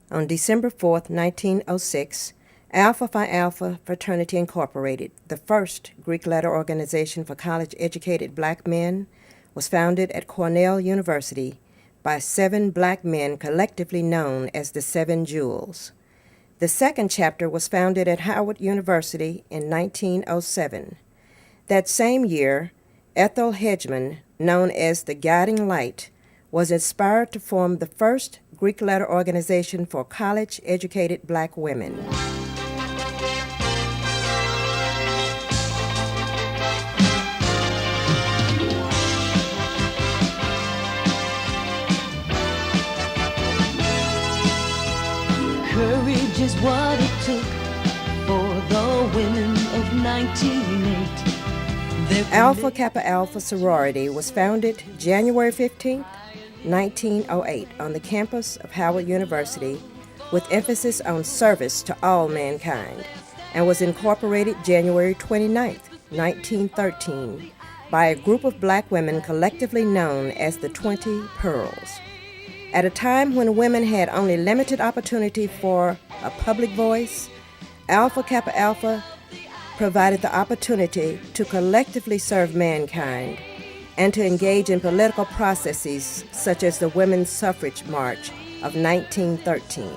On December 4th, 1906, Alpha Phi Alpha Fraternity Incorporated, the first Greek letter organization for college-educated black men, was founded at Cornell University by 7 black men collectively known as the 7 Jewels. The second chapter was founded at Howard University in 1907. That same year, Ethel Hedgeman, known as the Guiding Light, was inspired to form the first Greek letter organization for college-educated black women. Courage is what it took for the women of 1908. Alpha Kappa Alpha sorority was founded January 15, 1908, on the campus of Howard University with emphasis on service to all mankind, and was incorporated January 29, 1913, by a group of black women collectively known as the 20 Pearls. At a time when women had only limited opportunity for a public voice, Alpha Kappa Alpha provided the opportunity to collectively serve mankind and to engage in political processes such as the Women's Suffrage March of 1913.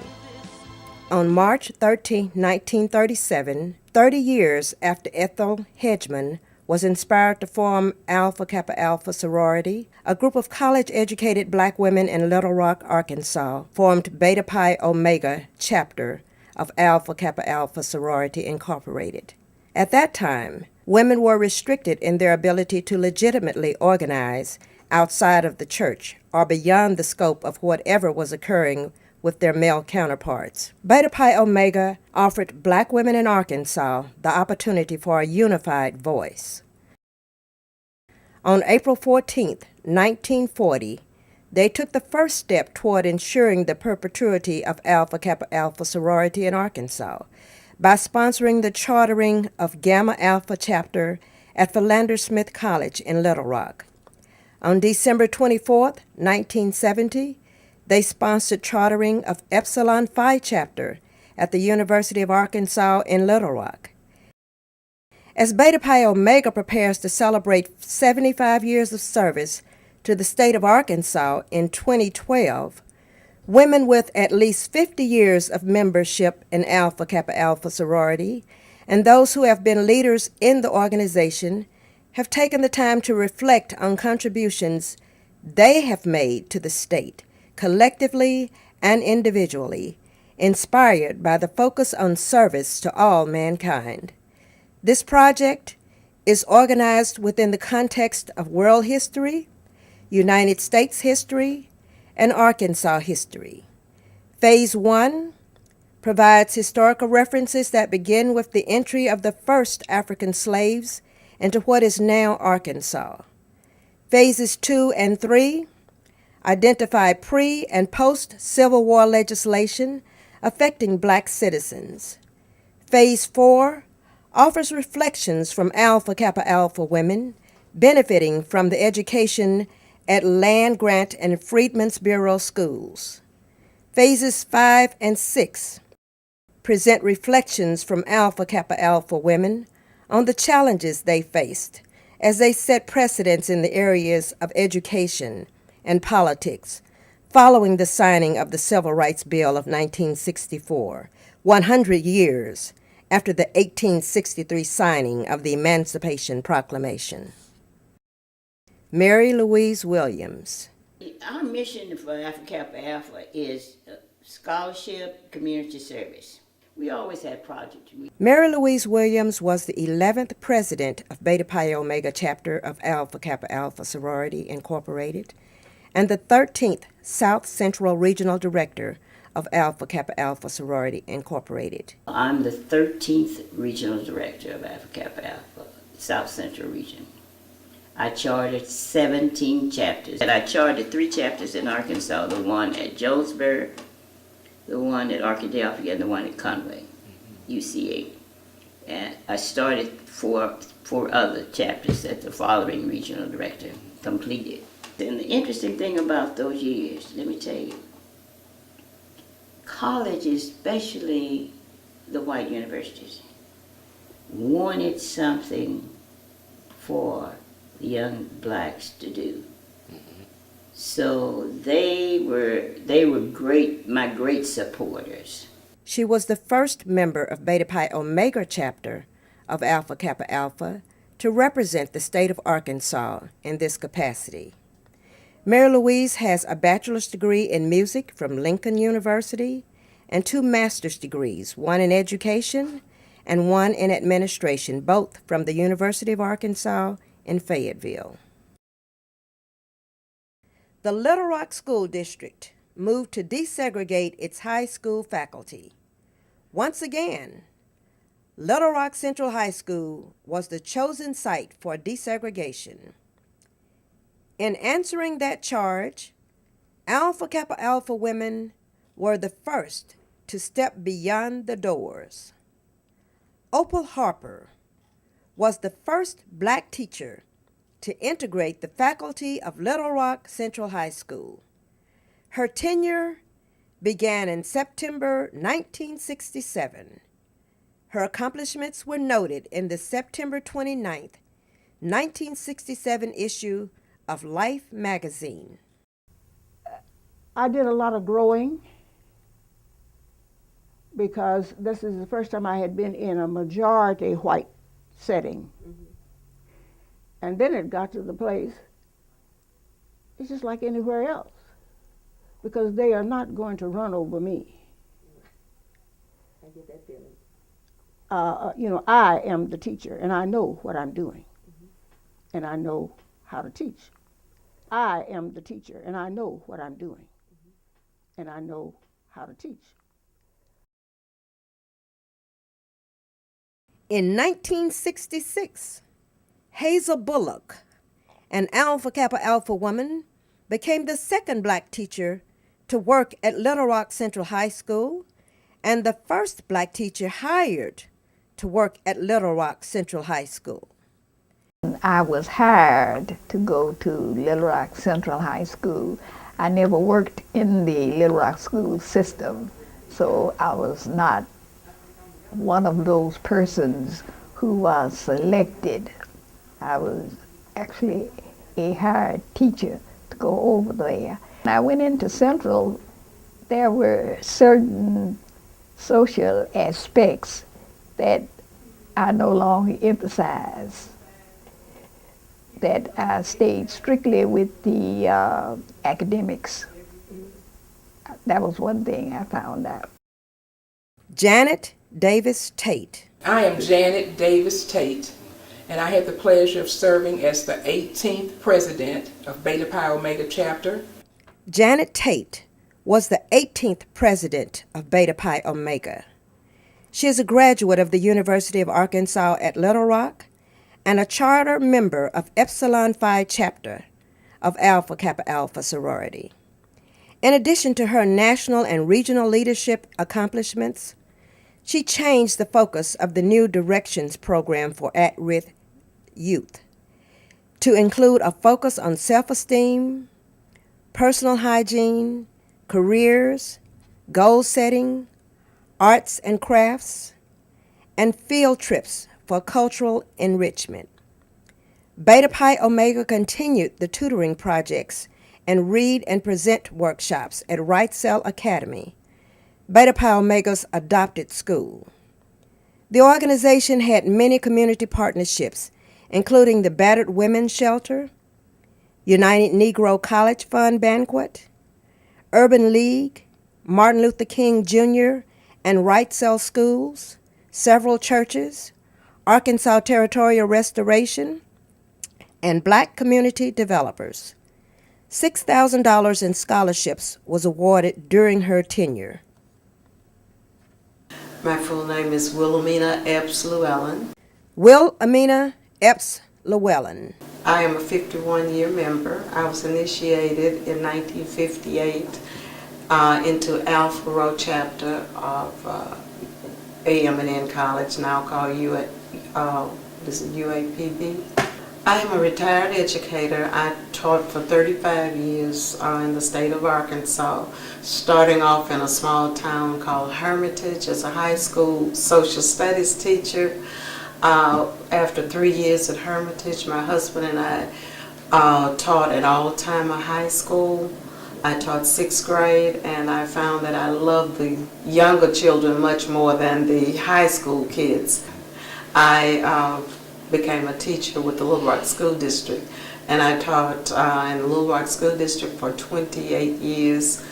On March 13, 1937, 30 years after Ethel Hedgeman was inspired to form Alpha Kappa Alpha sorority, a group of college-educated black women in Little Rock, Arkansas, formed Beta Pi Omega chapter of Alpha Kappa Alpha sorority incorporated. At that time, women were restricted in their ability to legitimately organize outside of the church or beyond the scope of whatever was occurring with their male counterparts. Beta Pi Omega offered black women in Arkansas the opportunity for a unified voice. On April 14, 1940, they took the first step toward ensuring the perpetuity of Alpha Kappa Alpha sorority in Arkansas by sponsoring the chartering of Gamma Alpha chapter at Philander Smith College in Little Rock. On December 24, 1970, they sponsored chartering of Epsilon Phi chapter at the University of Arkansas in Little Rock. As Beta Pi Omega prepares to celebrate 75 years of service to the state of Arkansas in 2012, women with at least 50 years of membership in Alpha Kappa Alpha sorority and those who have been leaders in the organization have taken the time to reflect on contributions they have made to the state, collectively and individually, inspired by the focus on service to all mankind. This project is organized within the context of world history, United States history, and Arkansas history. Phase 1 provides historical references that begin with the entry of the first African slaves into what is now Arkansas. Phases 2 and 3 identify pre- and post-Civil War legislation affecting black citizens. Phase 4 offers reflections from Alpha Kappa Alpha women benefiting from the education at land-grant and Freedmen's Bureau schools. Phases 5 and 6 present reflections from Alpha Kappa Alpha women on the challenges they faced as they set precedents in the areas of education and politics following the signing of the Civil Rights Bill of 1964, 100 years after the 1863 signing of the Emancipation Proclamation. Mary Louise Williams. Our mission for Alpha Kappa Alpha is scholarship, community service. We always had projects. Mary Louise Williams was the 11th president of Beta Pi Omega chapter of Alpha Kappa Alpha sorority incorporated, and the 13th South Central Regional Director of Alpha Kappa Alpha sorority incorporated. I'm the 13th Regional Director of Alpha Kappa Alpha South Central Region. I chartered 17 chapters. And I chartered 3 chapters in Arkansas, the one at Jonesboro, the one at Arkadelphia, and the one at Conway, UCA. And I started four other chapters that the following regional director completed. And the interesting thing about those years, let me tell you, colleges, especially the white universities, wanted something for the young blacks to do. So they were my great supporters. She was the first member of Beta Pi Omega chapter of Alpha Kappa Alpha to represent the state of Arkansas in this capacity. Mary Louise has a bachelor's degree in music from Lincoln University and 2 master's degrees, one in education and one in administration, both from the University of Arkansas in Fayetteville. The Little Rock School District moved to desegregate its high school faculty. Once again, Little Rock Central High School was the chosen site for desegregation. In answering that charge, Alpha Kappa Alpha women were the first to step beyond the doors. Opal Harper was the first black teacher to integrate the faculty of Little Rock Central High School. Her tenure began in September 1967. Her accomplishments were noted in the September 29, 1967 issue of Life magazine. I did a lot of growing because this is the first time I had been in a majority white setting. And then it got to the place, it's just like anywhere else, because they are not going to run over me. I get that feeling. I am the teacher, and I know what I'm doing, and I know how to teach. I am the teacher, and I know what I'm doing, and I know how to teach. In 1966, Hazel Bullock, an Alpha Kappa Alpha woman, became the second black teacher to work at Little Rock Central High School and the first black teacher hired to work at Little Rock Central High School. I was hired to go to Little Rock Central High School. I never worked in the Little Rock school system, so I was not one of those persons who was selected. I was actually a hired teacher to go over there. When I went into Central, there were certain social aspects that I no longer emphasize, that I stayed strictly with the academics. That was one thing I found out. Janet Davis Tate. I am Janet Davis Tate, and I had the pleasure of serving as the 18th president of Beta Pi Omega chapter. Janet Tate was the 18th president of Beta Pi Omega. She is a graduate of the University of Arkansas at Little Rock and a charter member of Epsilon Phi chapter of Alpha Kappa Alpha sorority. In addition to her national and regional leadership accomplishments, she changed the focus of the New Directions program for at-risk youth to include a focus on self-esteem, personal hygiene, careers, goal setting, arts and crafts, and field trips for cultural enrichment. Beta Pi Omega continued the tutoring projects and read and present workshops at Wright Cell Academy, Beta Pi Omega's adopted school. The organization had many community partnerships, including the Battered Women's Shelter, United Negro College Fund Banquet, Urban League, Martin Luther King Jr. and Wright Cell Schools, several churches, Arkansas Territorial Restoration, and Black community developers. $6,000 in scholarships was awarded during her tenure. My full name is Wilhelmina Epps Llewellyn. Wilhelmina Epps Llewellyn. I am a 51-year member. I was initiated in 1958 into Alpha Rho chapter of AM&N College, now called UAPB. I am a retired educator. I taught for 35 years in the state of Arkansas, starting off in a small town called Hermitage as a high school social studies teacher. After 3 years at Hermitage, my husband and I taught at Altima High School. I taught 6th grade, and I found that I loved the younger children much more than the high school kids. I became a teacher with the Little Rock School District, and I taught in the Little Rock School District for 28 years,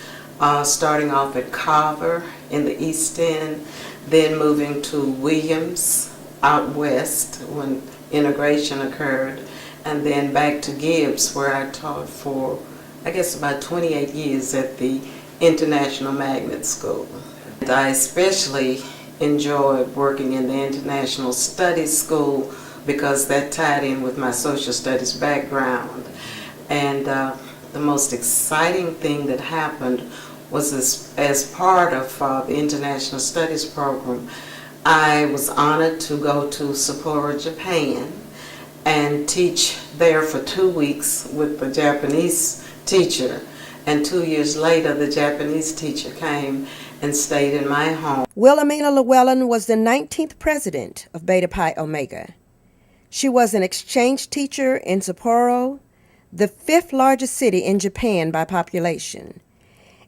starting off at Carver in the East End, then moving to Williams out west when integration occurred, and then back to Gibbs, where I taught for, I guess, about 28 years at the International Magnet School. And I especially enjoyed working in the International Studies School because that tied in with my social studies background. And the most exciting thing that happened was as part of the International Studies program, I was honored to go to Sapporo, Japan, and teach there for 2 weeks with the Japanese teacher. And 2 years later, the Japanese teacher came and stayed in my home. Wilhelmina Llewellyn was the 19th president of Beta Pi Omega. She was an exchange teacher in Sapporo, the 5th largest city in Japan by population.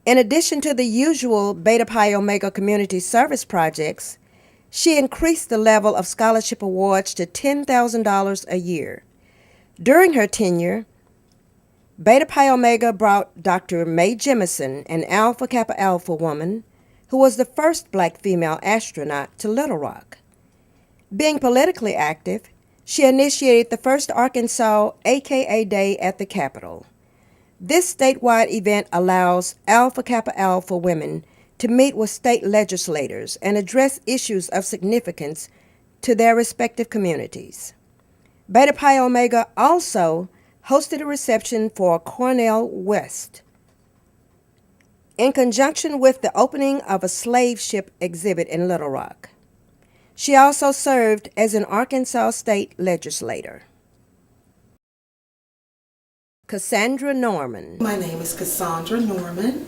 In addition to the usual Beta Pi Omega community service projects, she increased the level of scholarship awards to $10,000 a year. During her tenure, Beta Pi Omega brought Dr. Mae Jemison, an Alpha Kappa Alpha woman, who was the first black female astronaut, to Little Rock. Being politically active, she initiated the first Arkansas AKA Day at the Capitol. This statewide event allows Alpha Kappa Alpha women to meet with state legislators and address issues of significance to their respective communities. Beta Pi Omega also hosted a reception for Cornel West in conjunction with the opening of a slave ship exhibit in Little Rock. She also served as an Arkansas state legislator. Cassandra Norman. My name is Cassandra Norman,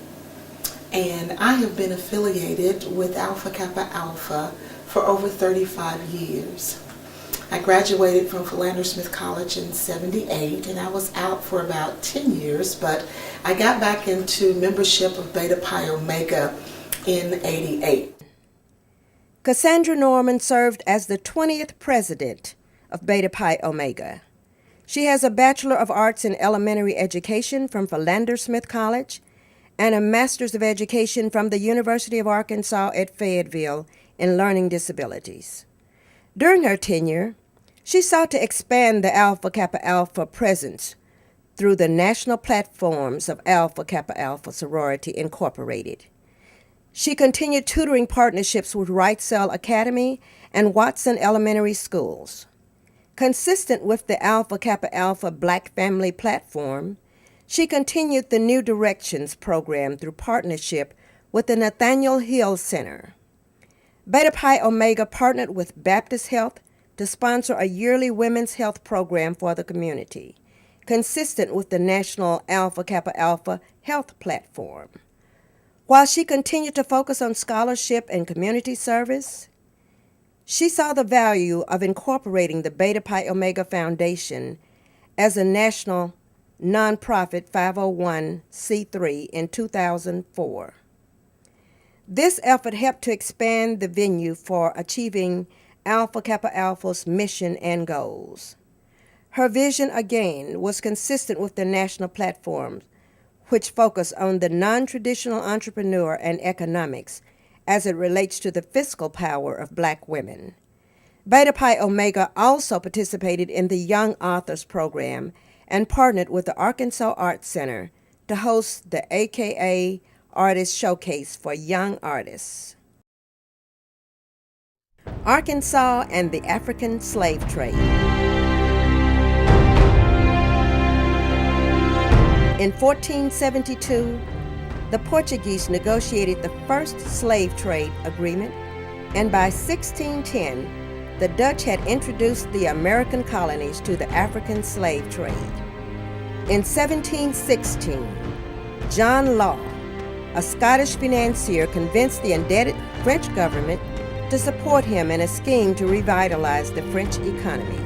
and I have been affiliated with Alpha Kappa Alpha for over 35 years. I graduated from Philander Smith College in '78, and I was out for about 10 years, but I got back into membership of Beta Pi Omega in '88. Cassandra Norman served as the 20th president of Beta Pi Omega. She has a Bachelor of Arts in Elementary Education from Philander Smith College and a Master's of Education from the University of Arkansas at Fayetteville in Learning Disabilities. During her tenure, she sought to expand the Alpha Kappa Alpha presence through the national platforms of Alpha Kappa Alpha Sorority Incorporated. She continued tutoring partnerships with Wrightsell Academy and Watson Elementary Schools. Consistent with the Alpha Kappa Alpha Black Family Platform, she continued the New Directions program through partnership with the Nathaniel Hill Center. Beta Pi Omega partnered with Baptist Health to sponsor a yearly women's health program for the community, consistent with the National Alpha Kappa Alpha Health Platform. While she continued to focus on scholarship and community service, she saw the value of incorporating the Beta Pi Omega Foundation as a national nonprofit 501c3 in 2004. This effort helped to expand the venue for achieving Alpha Kappa Alpha's mission and goals. Her vision, again, was consistent with the national platforms, which focus on the non-traditional entrepreneur and economics as it relates to the fiscal power of black women. Beta Pi Omega also participated in the Young Authors Program and partnered with the Arkansas Arts Center to host the AKA Artist Showcase for young artists. Arkansas and the African Slave Trade. In 1472, the Portuguese negotiated the first slave trade agreement, and by 1610, the Dutch had introduced the American colonies to the African slave trade. In 1716, John Law, a Scottish financier, convinced the indebted French government to support him in a scheme to revitalize the French economy.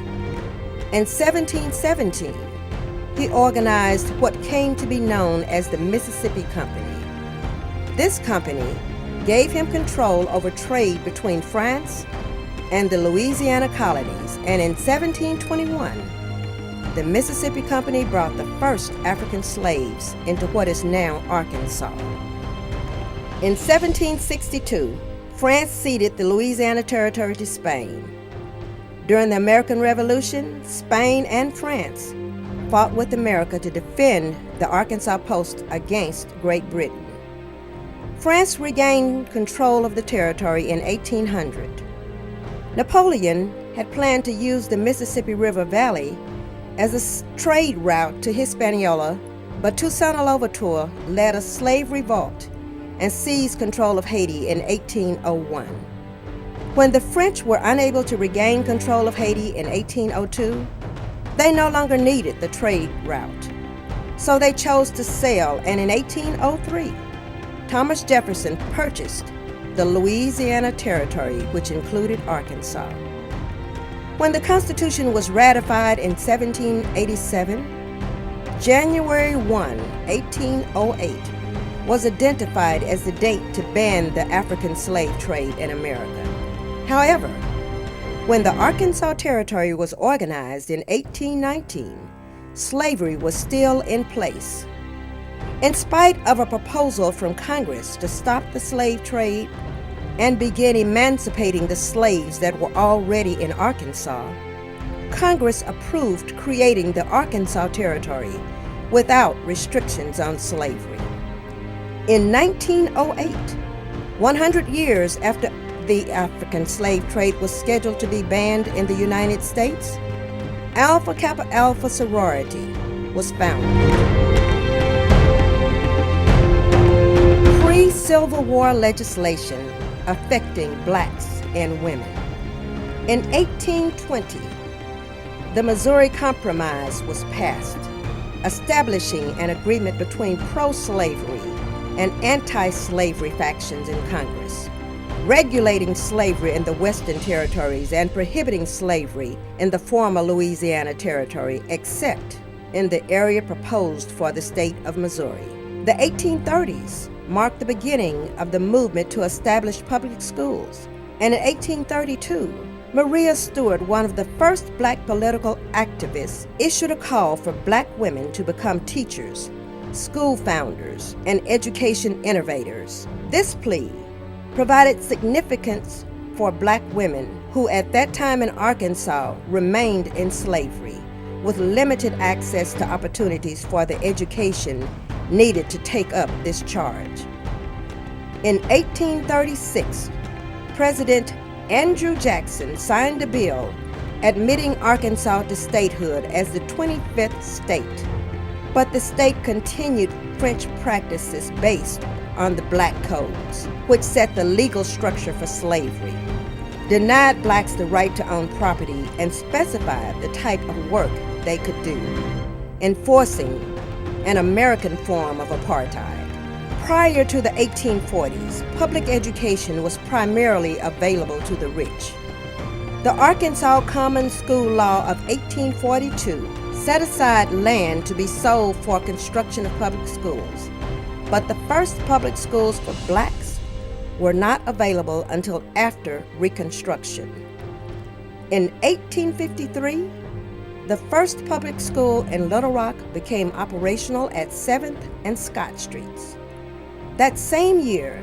In 1717, he organized what came to be known as the Mississippi Company. This company gave him control over trade between France and the Louisiana colonies, and in 1721, the Mississippi Company brought the first African slaves into what is now Arkansas. In 1762, France ceded the Louisiana Territory to Spain. During the American Revolution, Spain and France fought with America to defend the Arkansas post against Great Britain. France regained control of the territory in 1800. Napoleon had planned to use the Mississippi River Valley as a trade route to Hispaniola, but Toussaint Louverture led a slave revolt and seized control of Haiti in 1801. When the French were unable to regain control of Haiti in 1802, they no longer needed the trade route. So they chose to sail, and in 1803, Thomas Jefferson purchased the Louisiana Territory, which included Arkansas. When the Constitution was ratified in 1787, January 1, 1808, was identified as the date to ban the African slave trade in America. However, when the Arkansas Territory was organized in 1819, slavery was still in place. In spite of a proposal from Congress to stop the slave trade and begin emancipating the slaves that were already in Arkansas, Congress approved creating the Arkansas Territory without restrictions on slavery. In 1908, 100 years after the African slave trade was scheduled to be banned in the United States, Alpha Kappa Alpha sorority was founded. Pre-Civil War legislation affecting blacks and women. In 1820, the Missouri Compromise was passed, establishing an agreement between pro-slavery and anti-slavery factions in Congress, regulating slavery in the Western Territories and prohibiting slavery in the former Louisiana Territory, except in the area proposed for the state of Missouri. The 1830s marked the beginning of the movement to establish public schools, and in 1832, Maria Stewart, one of the first black political activists, issued a call for black women to become teachers, school founders, and education innovators. This plea provided significance for black women who at that time in Arkansas remained in slavery, with limited access to opportunities for the education needed to take up this charge. In 1836, President Andrew Jackson signed a bill admitting Arkansas to statehood as the 25th state, but the state continued French practices based on the black codes, which set the legal structure for slavery, denied blacks the right to own property, and specified the type of work they could do, enforcing an American form of apartheid. Prior to the 1840s, public education was primarily available to the rich. The Arkansas Common School Law of 1842 set aside land to be sold for construction of public schools, but the first public schools for blacks were not available until after Reconstruction. In 1853, the first public school in Little Rock became operational at 7th and Scott Streets. That same year,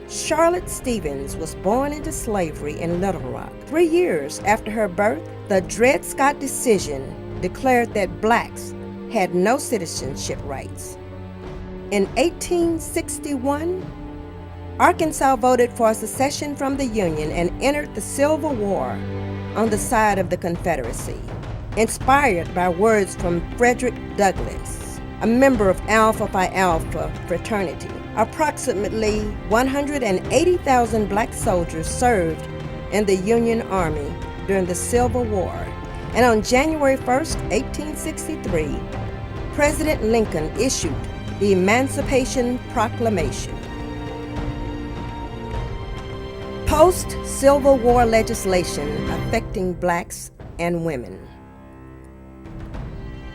Charlotte Stevens was born into slavery in Little Rock. 3 years after her birth, the Dred Scott decision declared that blacks had no citizenship rights. In 1861, Arkansas voted for secession from the Union and entered the Civil War on the side of the Confederacy, inspired by words from Frederick Douglass, a member of Alpha Phi Alpha fraternity. Approximately 180,000 black soldiers served in the Union Army during the Civil War, and on January 1st, 1863, President Lincoln issued the Emancipation Proclamation. Post-Civil War legislation affecting blacks and women.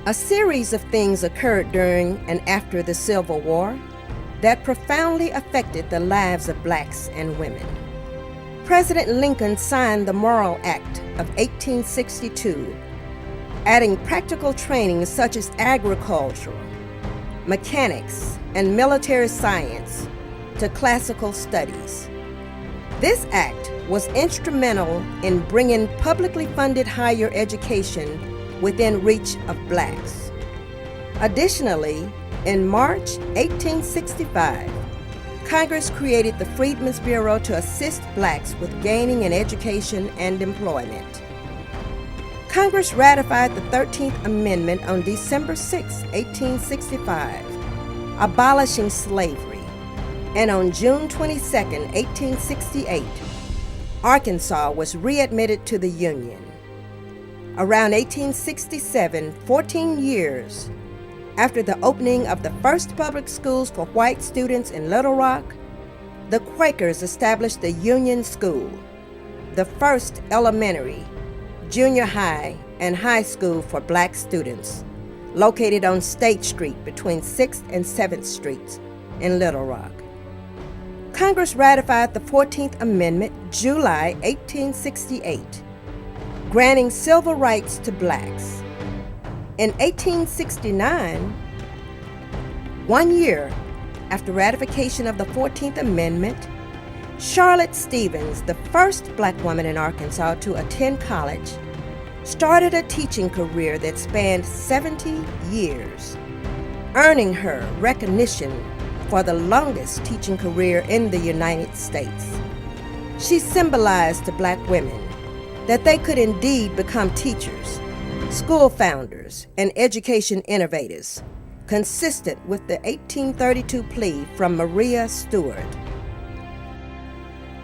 A series of things occurred during and after the Civil War that profoundly affected the lives of blacks and women. President Lincoln signed the Morrill Act of 1862, adding practical training such as agriculture, mechanics, and military science to classical studies. This act was instrumental in bringing publicly funded higher education within reach of blacks. Additionally, in March 1865, Congress created the Freedmen's Bureau to assist blacks with gaining an education and employment. Congress ratified the 13th Amendment on December 6, 1865, abolishing slavery, and on June 22, 1868, Arkansas was readmitted to the Union. Around 1867, 14 years after the opening of the first public schools for white students in Little Rock, the Quakers established the Union School, the first elementary, junior high, and high school for black students, located on State Street between 6th and 7th Streets in Little Rock. Congress ratified the 14th Amendment July 1868, granting civil rights to blacks. In 1869, 1 year after ratification of the 14th Amendment, Charlotte Stevens, the first black woman in Arkansas to attend college, started a teaching career that spanned 70 years, earning her recognition for the longest teaching career in the United States. She symbolized to black women that they could indeed become teachers, school founders, and education innovators, consistent with the 1832 plea from Maria Stuart.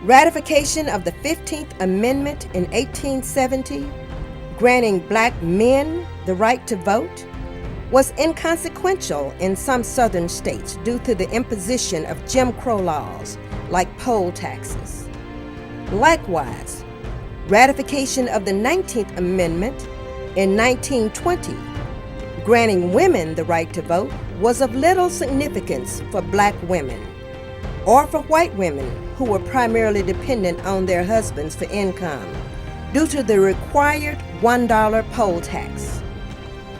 Ratification of the 15th Amendment in 1870, granting black men the right to vote, was inconsequential in some southern states due to the imposition of Jim Crow laws like poll taxes. Likewise, ratification of the 19th Amendment in 1920, granting women the right to vote, was of little significance for black women or for white women who were primarily dependent on their husbands for income due to the required $1 poll tax.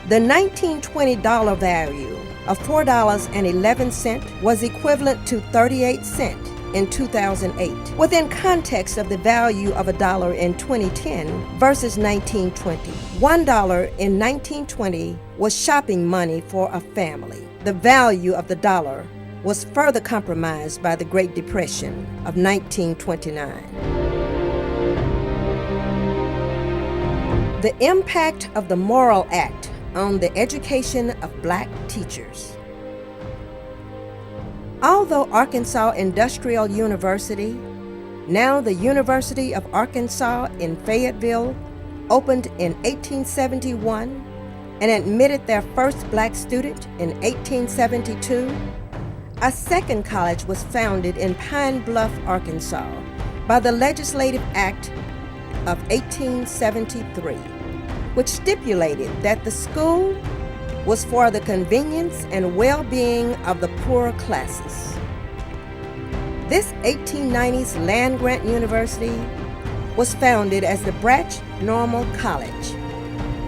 The 1920 dollar value of $4.11 was equivalent to 38 cents in 2008, within context of the value of $1 in 2010 versus 1920. $1 in 1920 was shopping money for a family. The value of the dollar was further compromised by the Great Depression of 1929. The impact of the Morrill Act on the education of black teachers. Although Arkansas Industrial University, now the University of Arkansas in Fayetteville, opened in 1871 and admitted their first black student in 1872, a second college was founded in Pine Bluff, Arkansas by the Legislative Act of 1873, which stipulated that the school was for the convenience and well-being of the poorer classes. This 1890s land-grant university was founded as the Branch Normal College,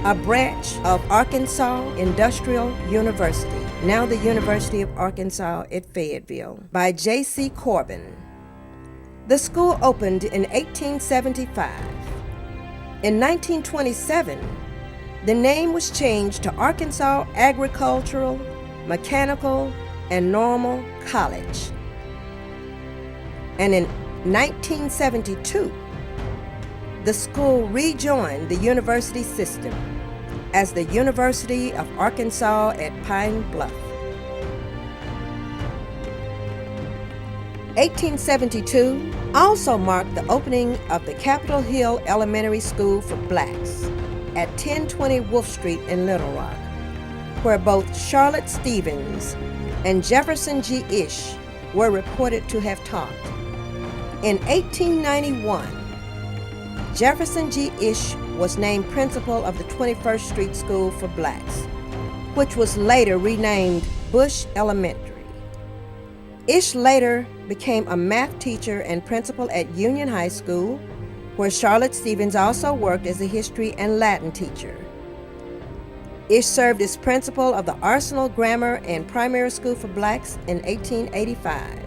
a branch of Arkansas Industrial University, now the University of Arkansas at Fayetteville, by J.C. Corbin. The school opened in 1875. In 1927, the name was changed to Arkansas Agricultural, Mechanical, and Normal College. And in 1972, the school rejoined the university system as the University of Arkansas at Pine Bluff. 1872, also marked the opening of the Capitol Hill Elementary School for Blacks at 1020 Wolf Street in Little Rock, where both Charlotte Stevens and Jefferson G. Ish were reported to have taught. In 1891, Jefferson G. Ish was named principal of the 21st Street School for Blacks, which was later renamed Bush Elementary. Ish later became a math teacher and principal at Union High School, where Charlotte Stevens also worked as a history and Latin teacher. Ish served as principal of the Arsenal Grammar and Primary School for Blacks in 1885.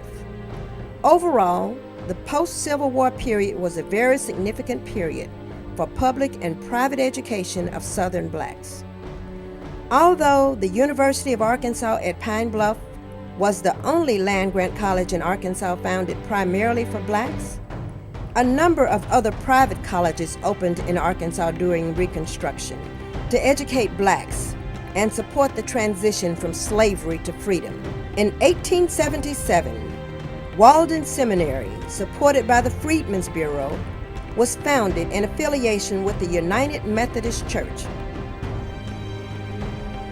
Overall, the post-Civil War period was a very significant period for public and private education of Southern blacks. Although the University of Arkansas at Pine Bluff was the only land-grant college in Arkansas founded primarily for blacks, a number of other private colleges opened in Arkansas during Reconstruction to educate blacks and support the transition from slavery to freedom. In 1877, Walden Seminary, supported by the Freedmen's Bureau, was founded in affiliation with the United Methodist Church.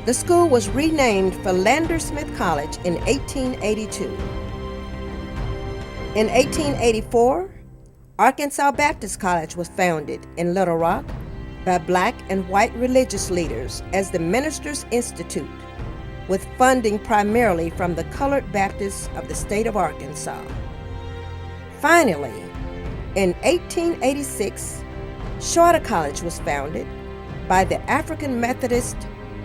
The school was renamed Philander Smith College in 1882. In 1884, Arkansas Baptist College was founded in Little Rock by black and white religious leaders as the Ministers Institute, with funding primarily from the colored Baptists of the state of Arkansas. Finally, in 1886, Shorter College was founded by the African Methodist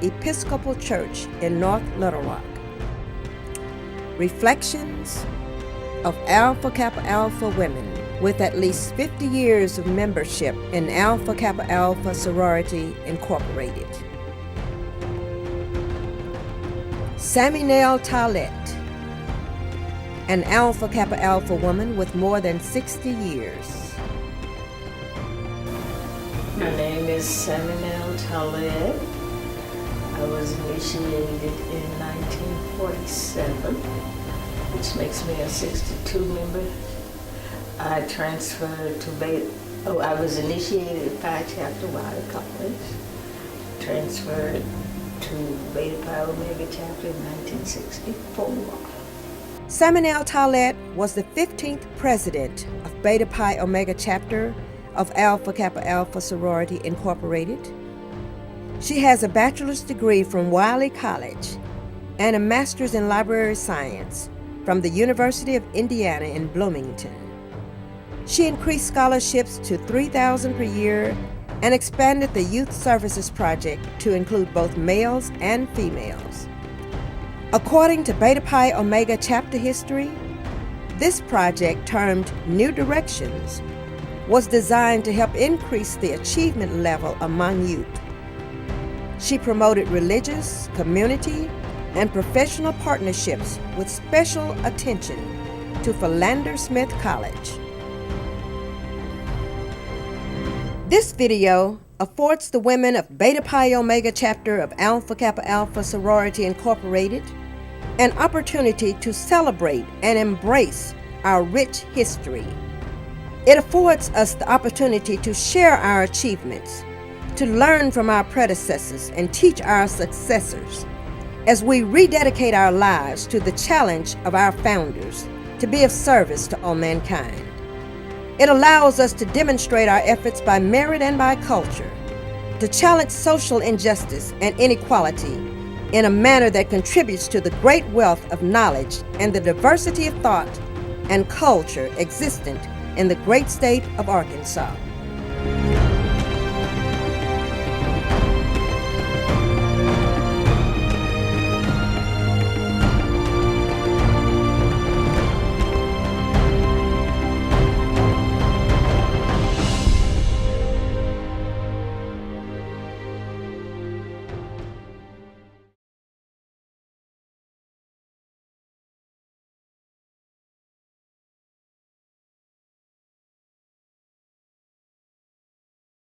Episcopal Church in North Little Rock. Reflections of Alpha Kappa Alpha women with at least 50 years of membership in Alpha Kappa Alpha Sorority Incorporated. Saminelle Tallett, an Alpha Kappa Alpha woman with more than 60 years. My name is Saminelle Tallett. I was initiated in 1947, which makes me a 62 member. I transferred to I was initiated at Phi Chapter Wild College, transferred to Beta Pi Omega Chapter in 1964. Saminelle Tallett was the 15th president of Beta Pi Omega Chapter of Alpha Kappa Alpha Sorority Incorporated. She has a bachelor's degree from Wiley College and a master's in library science from the University of Indiana in Bloomington. She increased scholarships to $3,000 per year and expanded the Youth Services Project to include both males and females. According to Beta Pi Omega Chapter History, this project, termed New Directions, was designed to help increase the achievement level among youth. She promoted religious, community, and professional partnerships with special attention to Philander Smith College. This video affords the women of Beta Pi Omega Chapter of Alpha Kappa Alpha Sorority Incorporated an opportunity to celebrate and embrace our rich history. It affords us the opportunity to share our achievements, to learn from our predecessors and teach our successors as we rededicate our lives to the challenge of our founders to be of service to all mankind. It allows us to demonstrate our efforts by merit and by culture, to challenge social injustice and inequality in a manner that contributes to the great wealth of knowledge and the diversity of thought and culture existent in the great state of Arkansas.